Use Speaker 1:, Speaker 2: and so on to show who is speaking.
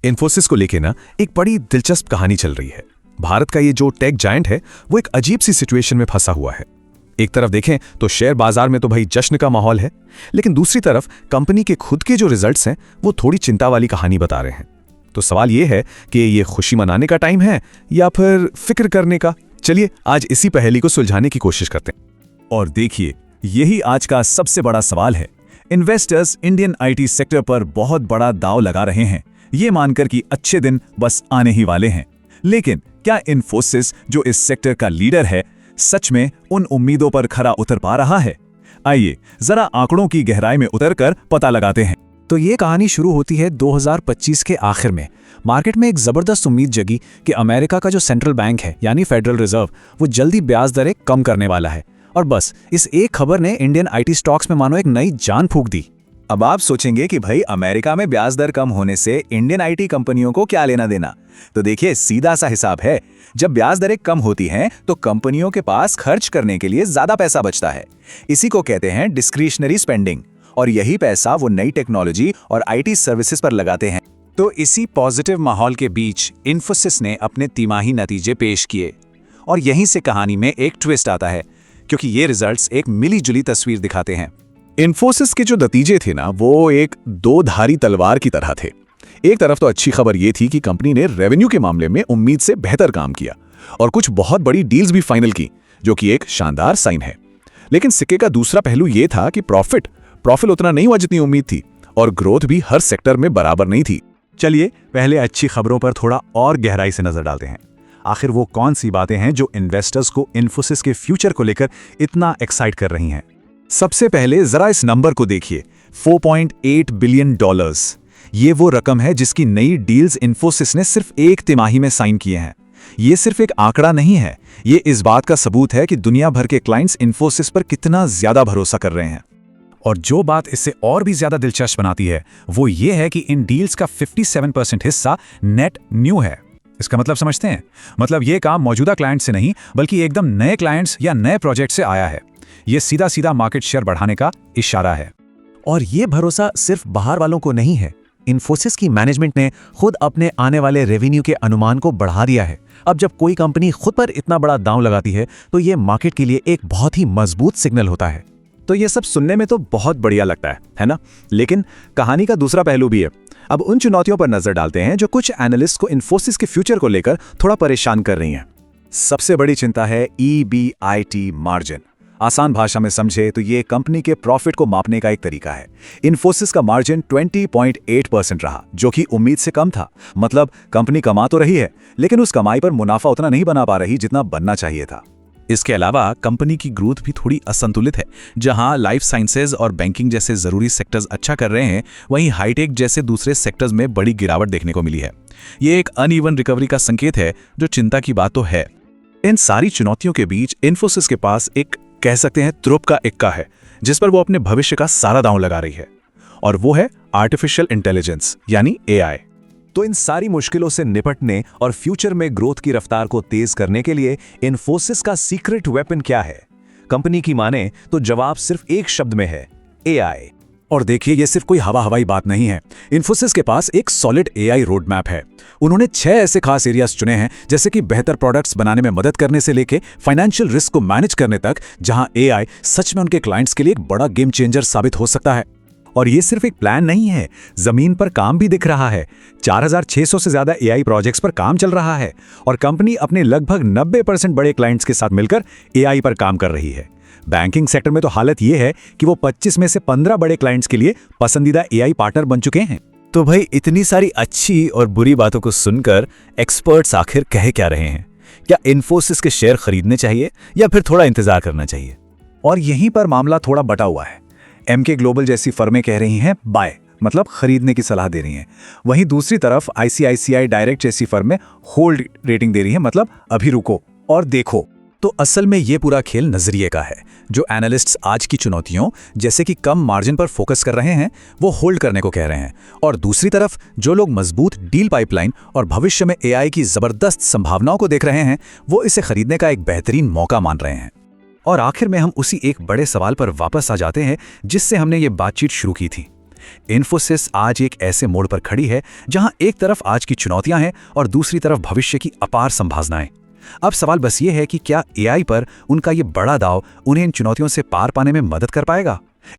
Speaker 1: इन्फोसिस को लेके ना एक बड़ी दिलचस्प कहानी चल रही है। भारत का ये जो टेक जायंट है वो एक अजीब सी सिचुएशन में फंसा हुआ है। एक तरफ देखें तो शेयर बाजार में तो भाई जश्न का माहौल है, लेकिन दूसरी तरफ कंपनी के खुद के जो रिजल्ट्स हैं वो थोड़ी चिंता वाली कहानी बता रहे हैं। तो सवाल ये है कि ये खुशी मनाने का टाइम है या फिर फिक्र करने का। चलिए आज इसी पहेली को सुलझाने की कोशिश करते हैं।
Speaker 2: और देखिए, यही आज का सबसे बड़ा सवाल है। इन्वेस्टर्स इंडियन आईटी सेक्टर पर बहुत बड़ा दांव लगा रहे हैं, ये मानकर कि अच्छे दिन बस आने ही वाले हैं। लेकिन क्या इन्फोसिस, जो इस सेक्टर का लीडर है, सच में उन उम्मीदों पर खरा उतर पा रहा है? आइए जरा आंकड़ों की गहराई में उतरकर पता लगाते हैं।
Speaker 3: तो ये कहानी शुरू होती है 2025 के आखिर में। मार्केट में एक जबरदस्त उम्मीद जगी कि अमेरिका का जो सेंट्रल बैंक है यानी फेडरल रिजर्व, वो जल्दी ब्याज दरें कम करने वाला है। और बस इस एक खबर ने इंडियन आईटी स्टॉक्स में मानो एक नई जान फूंक दी।
Speaker 2: अब आप सोचेंगे कि भाई अमेरिका में ब्याज दर कम होने से इंडियन आईटी कंपनियों को क्या लेना देना? तो देखिए, सीधा सा हिसाब है। जब ब्याज दरें कम होती हैं तो कंपनियों के पास खर्च करने के लिए ज्यादा पैसा बचता है। इसी को कहते हैं डिस्क्रिशनरी स्पेंडिंग, और यही पैसा वो नई टेक्नोलॉजी और आईटी सर्विसेज पर लगाते हैं। तो इसी पॉजिटिव माहौल के बीच इन्फोसिस ने अपने तिमाही नतीजे पेश किए, और यहीं से कहानी में एक ट्विस्ट आता है, क्योंकि ये रिजल्ट्स एक मिली-जुली तस्वीर दिखाते हैं।
Speaker 1: इन्फोसिस के जो नतीजे थे ना, वो एक दो धारी तलवार की तरह थे। एक तरफ तो अच्छी खबर ये थी कि कंपनी ने रेवेन्यू के मामले में उम्मीद से बेहतर काम किया और कुछ बहुत बड़ी डील्स भी फाइनल की, जो कि एक शानदार साइन है। लेकिन सिक्के का दूसरा पहलू ये था कि प्रॉफिट उतना नहीं हुआ जितनी उम्मीद थी, और ग्रोथ भी हर सेक्टर में बराबर नहीं थी।
Speaker 2: चलिए पहले अच्छी खबरों पर थोड़ा और गहराई से नजर डालते हैं। आखिर वो कौन सी बातें हैं जो इन्वेस्टर्स को इन्फोसिस के फ्यूचर को लेकर इतना एक्साइट कर रही हैं? सबसे पहले जरा इस नंबर को देखिए, $4.8 बिलियन। ये वो रकम है जिसकी नई डील्स इन्फोसिस ने सिर्फ एक तिमाही में साइन किए हैं। ये सिर्फ एक आंकड़ा नहीं है, ये इस बात का सबूत है कि दुनिया भर के क्लाइंट्स इन्फोसिस पर कितना ज्यादा भरोसा कर रहे हैं। और जो बात इससे और भी ज्यादा दिलचस्प बनाती है वो ये है कि इन डील्स का 57% हिस्सा नेट न्यू है। इसका मतलब समझते हैं? मतलब ये काम मौजूदा क्लाइंट से नहीं, बल्कि एकदम नए क्लाइंट्स या नए प्रोजेक्ट से आया है। ये सीधा सीधा मार्केट शेयर बढ़ाने का इशारा है।
Speaker 3: और ये भरोसा सिर्फ बाहर वालों को नहीं है। इन्फोसिस की मैनेजमेंट ने खुद अपने आने वाले रेवेन्यू के अनुमान को बढ़ा दिया है। अब जब कोई कंपनी खुद पर इतना बड़ा दांव लगाती है तो ये मार्केट के लिए एक बहुत ही मजबूत सिग्नल होता है।
Speaker 2: तो ये सब सुनने में तो बहुत बढ़िया लगता है ना? लेकिन कहानी का दूसरा पहलू भी है। अब उन चुनौतियों पर नजर डालते हैं जो कुछ एनालिस्ट को इन्फोसिस के फ्यूचर को लेकर थोड़ा परेशान कर रही हैं। सबसे बड़ी चिंता है EBIT मार्जिन। आसान भाषा में समझे तो ये कंपनी के प्रॉफिट को मापने का एक तरीका है। इन्फोसिस का मार्जिन 20.8% रहा, जो कि उम्मीद से कम था। मतलब कंपनी कमा तो रही है, लेकिन उस कमाई पर मुनाफा उतना नहीं बना पा रही जितना बनना चाहिए था।
Speaker 4: इसके अलावा कंपनी की ग्रोथ भी थोड़ी असंतुलित है। जहां लाइफ साइंसेज और बैंकिंग जैसे जरूरी सेक्टर्स अच्छा कर रहे हैं, वहीं हाईटेक जैसे दूसरे सेक्टर्स में बड़ी गिरावट देखने को मिली है। ये एक अनइवन रिकवरी का संकेत है, जो चिंता की बात तो है। इन सारी चुनौतियों के बीच इन्फोसिस के पास एक, कह सकते हैं, तुरुप का इक्का है, जिस पर वो अपने भविष्य का सारा दांव लगा रही है, और वो है आर्टिफिशियल इंटेलिजेंस यानी AI।
Speaker 2: तो इन सारी मुश्किलों से निपटने और फ्यूचर में ग्रोथ की रफ्तार को तेज करने के लिए इन्फोसिस का सीक्रेट वेपन क्या है? कंपनी की माने तो जवाब सिर्फ एक शब्द में है, AI। और देखिए, ये सिर्फ कोई हवाई बात नहीं है। इन्फोसिस के पास एक सॉलिड AI रोड मैप है। उन्होंने 6 ऐसे खास एरियाज चुने हैं, जैसे कि बेहतर प्रोडक्ट्स बनाने में मदद करने से लेके फाइनेंशियल रिस्क को मैनेज करने तक, जहां AI सच में उनके क्लाइंट्स के लिए एक बड़ा गेम चेंजर साबित हो सकता है। और ये सिर्फ एक प्लान नहीं है, जमीन पर काम भी दिख रहा है। 4600 से ज्यादा AI प्रोजेक्ट्स पर काम चल रहा है, और कंपनी अपने लगभग 90% बड़े क्लाइंट्स के साथ मिलकर AI पर काम कर रही है। बैंकिंग सेक्टर में तो हालत ये है कि वो 25 में से 15 बड़े क्लाइंट्स के लिए पसंदीदा AI पार्टनर बन चुके हैं।
Speaker 3: तो भाई, इतनी सारी अच्छी और बुरी बातों को सुनकर एक्सपर्ट्स आखिर कह क्या रहे हैं? क्या इन्फोसिस के शेयर खरीदने चाहिए या फिर थोड़ा इंतजार करना चाहिए?
Speaker 2: और यहीं पर मामला थोड़ा बटा हुआ है। MK ग्लोबल जैसी फर्में कह रही हैं बाय, मतलब खरीदने की सलाह दे रही हैं। वहीं दूसरी तरफ ICICI डायरेक्ट जैसी फर्में होल्ड रेटिंग दे रही हैं, मतलब अभी रुको और देखो। तो असल में ये पूरा खेल नजरिए का है। जो एनालिस्ट्स आज की चुनौतियों, जैसे कि कम मार्जिन पर फोकस कर रहे हैं, वो होल्ड करने को कह रहे हैं, और दूसरी तरफ जो लोग मजबूत डील पाइपलाइन और भविष्य में AI की जबरदस्त संभावनाओं को देख रहे हैं, वो इसे खरीदने का एक बेहतरीन मौका मान रहे हैं। और आखिर में हम उसी एक बड़े सवाल पर वापस आ जाते हैं जिससे हमने ये बातचीत शुरू की थी।
Speaker 4: इन्फोसिस आज एक ऐसे मोड़ पर खड़ी है जहां एक तरफ आज की चुनौतियां हैं और दूसरी तरफ भविष्य की अपार संभावनाएं। अब सवाल बस ये है कि क्या एआई पर उनका ये बड़ा दांव उन्हें इन चुनौतियों से पार पाने में मदद कर पाएगा।